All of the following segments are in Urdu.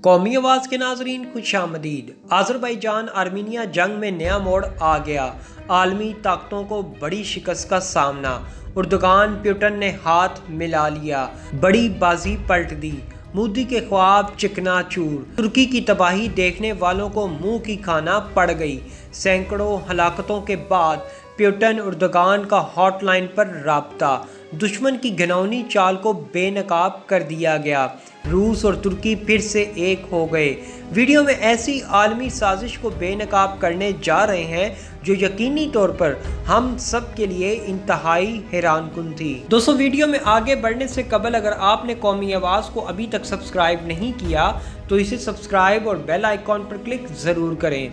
قومی آواز کے ناظرین خوش آمدید۔ آذربائیجان آرمینیا جنگ میں نیا موڑ آ گیا، عالمی طاقتوں کو بڑی شکست کا سامنا، اردوغان پیوٹن نے ہاتھ ملا لیا، بڑی بازی پلٹ دی، مودی کے خواب چکنا چور، ترکی کی تباہی دیکھنے والوں کو منہ کی کھانا پڑ گئی، سینکڑوں ہلاکتوں کے بعد پیوٹن اردوغان کا ہاٹ لائن پر رابطہ، دشمن کی گھناؤنی چال کو بے نقاب کر دیا گیا، روس اور ترکی پھر سے ایک ہو گئے۔ ویڈیو میں ایسی عالمی سازش کو بے نقاب کرنے جا رہے ہیں جو یقینی طور پر ہم سب کے لیے انتہائی حیران کن تھی۔ دوستو، ویڈیو میں آگے بڑھنے سے قبل اگر آپ نے قومی آواز کو ابھی تک سبسکرائب نہیں کیا تو اسے سبسکرائب اور بیل آئیکن پر کلک ضرور کریں،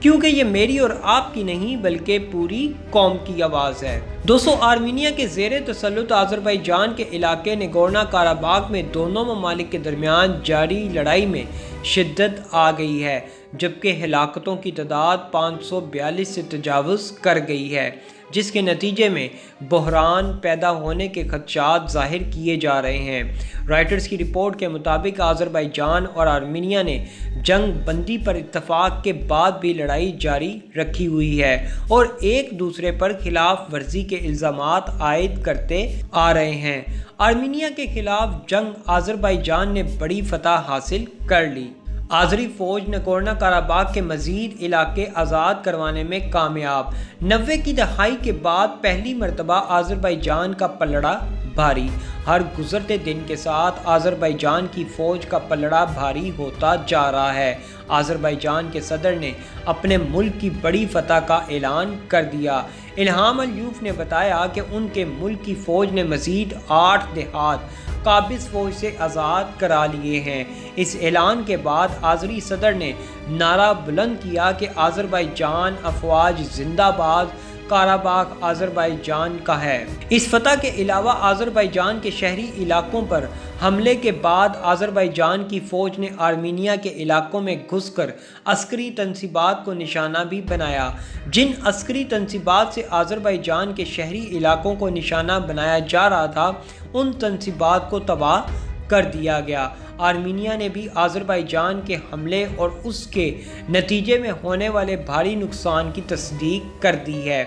کیونکہ یہ میری اور آپ کی نہیں بلکہ پوری قوم کی آواز ہے۔ دوستو، آرمینیا کے زیر تسلط آذربائیجان کے علاقے نگورنو قراباغ میں دونوں ممالک کے درمیان جاری لڑائی میں شدت آ گئی ہے، جبکہ ہلاکتوں کی تعداد 542 سے تجاوز کر گئی ہے، جس کے نتیجے میں بحران پیدا ہونے کے خدشات ظاہر کیے جا رہے ہیں۔ رائٹرز کی رپورٹ کے مطابق آذربائیجان اور آرمینیا نے جنگ بندی پر اتفاق کے بعد بھی لڑائی جاری رکھی ہوئی ہے اور ایک دوسرے پر خلاف ورزی کے الزامات عائد کرتے آ رہے ہیں۔ آرمینیا کے خلاف جنگ آذربائیجان نے بڑی فتح حاصل کر لی۔ آذری فوج نگورنو قراباغ کے مزید علاقے آزاد کروانے میں کامیاب۔ 90 کی دہائی کے بعد پہلی مرتبہ آذربائیجان کا پلڑا بھاری۔ ہر گزرتے دن کے ساتھ آذربائیجان کی فوج کا پلڑا بھاری ہوتا جا رہا ہے۔ آذربائیجان کے صدر نے اپنے ملک کی بڑی فتح کا اعلان کر دیا۔ الہام علیوف نے بتایا کہ ان کے ملک کی فوج نے مزید 8 دیہات قابض فوج سے آزاد کرا لیے ہیں۔ اس اعلان کے بعد آذری صدر نے نعرہ بلند کیا کہ آذربائیجان افواج زندہ باد، قراباغ آذربائیجان کا ہے۔ اس فتح کے علاوہ آذربائیجان کے شہری علاقوں پر حملے کے بعد آذربائیجان کی فوج نے آرمینیا کے علاقوں میں گھس کر عسکری تنصیبات کو نشانہ بھی بنایا۔ جن عسکری تنصیبات سے آذربائیجان کے شہری علاقوں کو نشانہ بنایا جا رہا تھا، ان تنصیبات کو تباہ کر دیا گیا۔ آرمینیا نے بھی آذربائیجان کے حملے اور اس کے نتیجے میں ہونے والے بھاری نقصان کی تصدیق کر دی ہے۔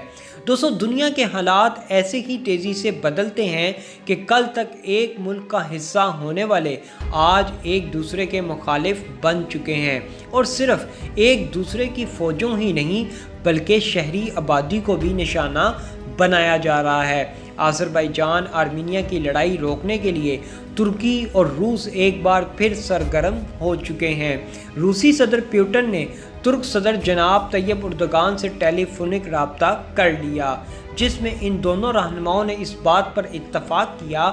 دوستو، دنیا کے حالات ایسے ہی تیزی سے بدلتے ہیں کہ کل تک ایک ملک کا حصہ ہونے والے آج ایک دوسرے کے مخالف بن چکے ہیں، اور صرف ایک دوسرے کی فوجوں ہی نہیں بلکہ شہری آبادی کو بھی نشانہ بنایا جا رہا ہے۔ آذربائیجان آرمینیا کی لڑائی روکنے کے لیے ترکی اور روس ایک بار پھر سرگرم ہو چکے ہیں۔ روسی صدر پیوٹن نے ترک صدر جناب طیب اردوغان سے ٹیلی فونک رابطہ کر لیا، جس میں ان دونوں رہنماؤں نے اس بات پر اتفاق کیا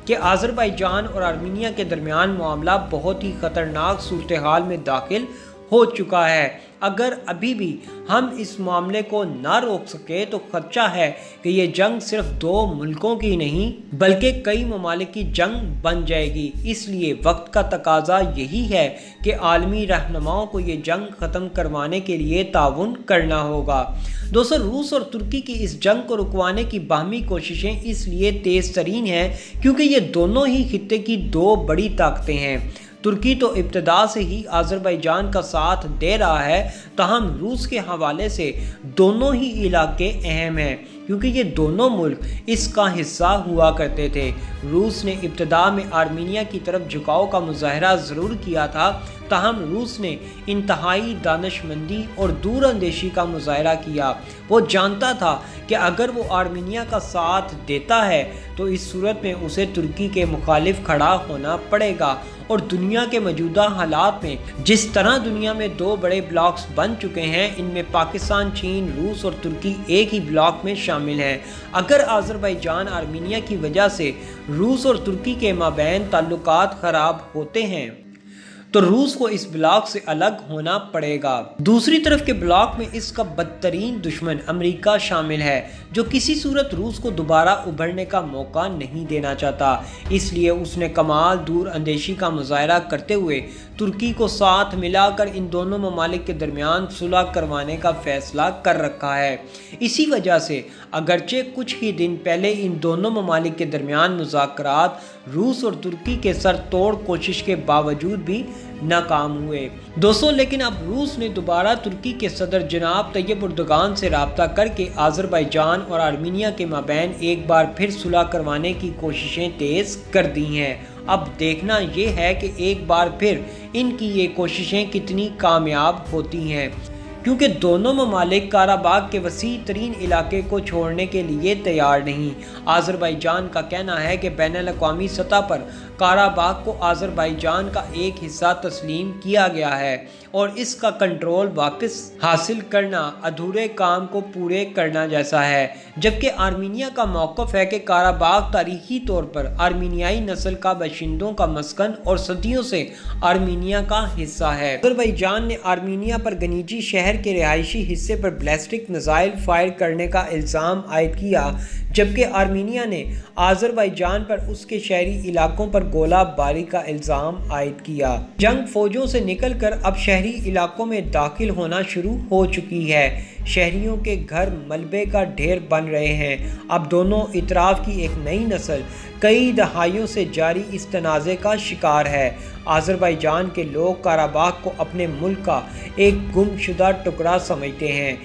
کہ آذربائیجان اور آرمینیا کے درمیان معاملہ بہت ہی خطرناک صورتحال میں داخل ہو چکا ہے۔ اگر ابھی بھی ہم اس معاملے کو نہ روک سکے تو خدشہ ہے کہ یہ جنگ صرف 2 ملکوں کی نہیں بلکہ کئی ممالک کی جنگ بن جائے گی۔ اس لیے وقت کا تقاضا یہی ہے کہ عالمی رہنماؤں کو یہ جنگ ختم کروانے کے لیے تعاون کرنا ہوگا۔ دوستو، روس اور ترکی کی اس جنگ کو رکوانے کی باہمی کوششیں اس لیے تیز ترین ہیں کیونکہ یہ دونوں ہی خطے کی 2 بڑی طاقتیں ہیں۔ ترکی تو ابتدا سے ہی آذربائیجان کا ساتھ دے رہا ہے، تاہم روس کے حوالے سے دونوں ہی علاقے اہم ہیں کیونکہ یہ دونوں ملک اس کا حصہ ہوا کرتے تھے۔ روس نے ابتدا میں آرمینیا کی طرف جھکاؤ کا مظاہرہ ضرور کیا تھا، تاہم روس نے انتہائی دانش مندی اور دور اندیشی کا مظاہرہ کیا۔ وہ جانتا تھا کہ اگر وہ آرمینیا کا ساتھ دیتا ہے تو اس صورت میں اسے ترکی کے مخالف کھڑا ہونا پڑے گا، اور دنیا کے موجودہ حالات میں جس طرح دنیا میں 2 بڑے بلاکس بن چکے ہیں، ان میں پاکستان، چین، روس اور ترکی ایک ہی بلاک میں شامل ہیں۔ اگر آذربائیجان آرمینیا کی وجہ سے روس اور ترکی کے مابین تعلقات خراب ہوتے ہیں تو روس کو اس بلاک سے الگ ہونا پڑے گا۔ دوسری طرف کے بلاک میں اس کا بدترین دشمن امریکہ شامل ہے، جو کسی صورت روس کو دوبارہ ابھرنے کا موقع نہیں دینا چاہتا۔ اس لیے اس نے کمال دور اندیشی کا مظاہرہ کرتے ہوئے ترکی کو ساتھ ملا کر ان دونوں ممالک کے درمیان صلح کروانے کا فیصلہ کر رکھا ہے۔ اسی وجہ سے اگرچہ کچھ ہی دن پہلے ان دونوں ممالک کے درمیان مذاکرات روس اور ترکی کے سر توڑ کوشش کے باوجود بھی ناکام ہوئے دوستوں، لیکن اب روس نے دوبارہ ترکی کے صدر جناب طیب اردگان سے رابطہ کر کے آذربائیجان اور آرمینیا کے مابین ایک بار پھر صلح کروانے کی کوششیں تیز کر دی ہیں۔ اب دیکھنا یہ ہے کہ ایک بار پھر ان کی یہ کوششیں کتنی کامیاب ہوتی ہیں، کیونکہ دونوں ممالک قرہ کے وسیع ترین علاقے کو چھوڑنے کے لیے تیار نہیں۔ آذربائیجان کا کہنا ہے کہ بین الاقوامی سطح پر قرہ کو آذربائیجان کا ایک حصہ تسلیم کیا گیا ہے اور اس کا کنٹرول واپس حاصل کرنا ادھورے کام کو پورے کرنا جیسا ہے، جبکہ آرمینیا کا موقف ہے کہ قرہ تاریخی طور پر آرمینیائی نسل کا باشندوں کا مسکن اور صدیوں سے آرمینیا کا حصہ ہے۔ آذربائیجان نے آرمینیا پر گنیجی شہر کے رہائشی حصے پر بیلسٹک میزائل فائر کرنے کا الزام عائد کیا، جبکہ آرمینیا نے آذربائیجان پر اس کے شہری علاقوں پر گولہ باری کا الزام عائد کیا۔ جنگ فوجوں سے نکل کر اب شہری علاقوں میں داخل ہونا شروع ہو چکی ہے۔ شہریوں کے گھر ملبے کا ڈھیر بن رہے ہیں۔ اب دونوں اطراف کی ایک نئی نسل کئی دہائیوں سے جاری اس تنازع کا شکار ہے۔ آذربائیجان کے لوگ قرہ کو اپنے ملک کا ایک گم شدہ ٹکڑا سمجھتے ہیں۔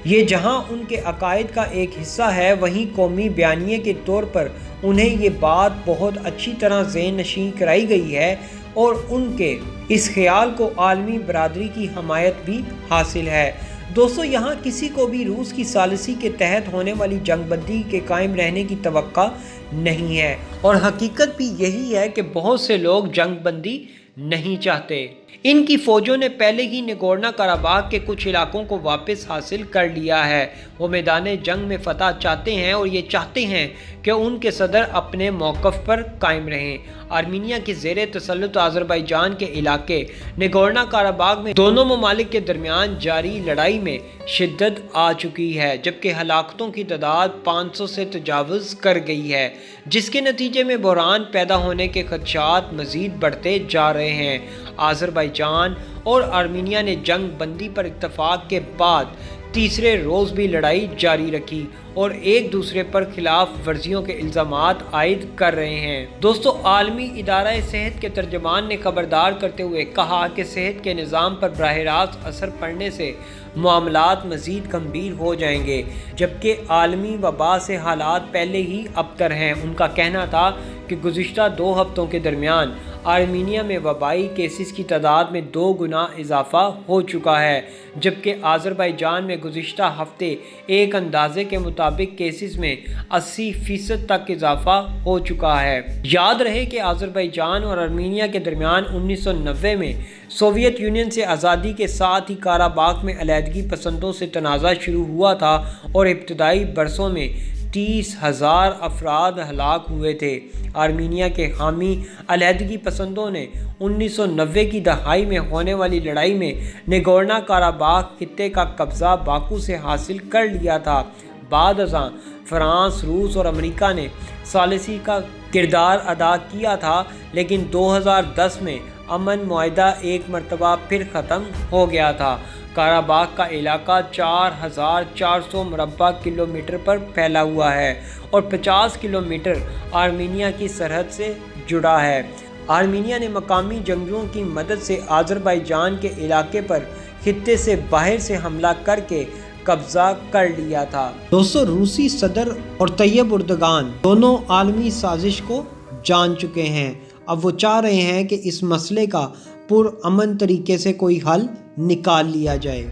یہ جہاں ان کے عقائد کا ایک حصہ ہے، وہیں قومی بیانیے کے طور پر انہیں یہ بات بہت اچھی طرح ذہن نشین کرائی گئی ہے اور ان کے اس خیال کو عالمی برادری کی حمایت بھی حاصل ہے۔ دوستو، یہاں کسی کو بھی روس کی ثالثی کے تحت ہونے والی جنگ بندی کے قائم رہنے کی توقع نہیں ہے، اور حقیقت بھی یہی ہے کہ بہت سے لوگ جنگ بندی نہیں چاہتے۔ ان کی فوجوں نے پہلے ہی نگورنو قرباخ کے کچھ علاقوں کو واپس حاصل کر لیا ہے۔ وہ میدان جنگ میں فتح چاہتے ہیں اور یہ چاہتے ہیں کہ ان کے صدر اپنے موقف پر قائم رہیں۔ آرمینیا کی زیر تسلط آذربائیجان کے علاقے نگورنو قرباخ میں دونوں ممالک کے درمیان جاری لڑائی میں شدت آ چکی ہے، جبکہ ہلاکتوں کی تعداد 500 سے تجاوز کر گئی ہے، جس کے نتیجے میں بحران پیدا ہونے کے خدشات مزید بڑھتے جا رہے ہیں۔ آذربائیجان اور آرمینیا نے جنگ بندی پر اتفاق کے بعد تیسرے روز بھی لڑائی جاری رکھی اور ایک دوسرے پر خلاف ورزیوں کے الزامات عائد کر رہے ہیں۔ دوستو، عالمی ادارہ صحت کے ترجمان نے خبردار کرتے ہوئے کہا کہ صحت کے نظام پر براہ راست اثر پڑنے سے معاملات مزید گمبھیر ہو جائیں گے، جبکہ عالمی وبا سے حالات پہلے ہی ابتر ہیں۔ ان کا کہنا تھا کہ گزشتہ 2 ہفتوں کے درمیان آرمینیا میں وبائی کیسز کی تعداد میں 2 گنا اضافہ ہو چکا ہے، جبکہ آذربائیجان میں گزشتہ ہفتے ایک اندازے کے مطابق کیسز میں 80% تک اضافہ ہو چکا ہے۔ یاد رہے کہ آذربائیجان اور آرمینیا کے درمیان 1990 میں سوویت یونین سے آزادی کے ساتھ ہی قرہ میں علیحدگی پسندوں سے تنازع شروع ہوا تھا اور ابتدائی برسوں میں 30,000 افراد ہلاک ہوئے تھے۔ آرمینیا کے حامی علیحدگی پسندوں نے 1990 کی دہائی میں ہونے والی لڑائی میں نگورنو قرباخ خطے کا قبضہ باکو سے حاصل کر لیا تھا۔ بعد ازاں فرانس، روس اور امریکہ نے ثالثی کا کردار ادا کیا تھا، لیکن 2010 میں امن معاہدہ ایک مرتبہ پھر ختم ہو گیا تھا۔ قرہ کا علاقہ 4,400 مربع کلومیٹر پر پھیلا ہوا ہے اور 50 کلومیٹر آرمینیا کی سرحد سے جڑا ہے۔ آرمینیا نے مقامی جنگجوؤں کی مدد سے آذربائیجان کے علاقے پر خطے سے باہر سے حملہ کر کے قبضہ کر لیا تھا۔ دوستو، روسی صدر اور طیب اردگان دونوں عالمی سازش کو جان چکے ہیں۔ اب وہ چاہ رہے ہیں کہ اس مسئلے کا پرامن طریقے سے کوئی حل نکال لیا جائے۔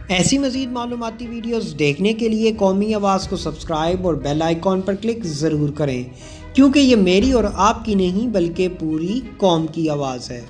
ایسی مزید معلوماتی ویڈیوز دیکھنے کے لیے قومی آواز کو سبسکرائب اور بیل آئیکن پر کلک ضرور کریں، کیونکہ یہ میری اور آپ کی نہیں بلکہ پوری قوم کی آواز ہے۔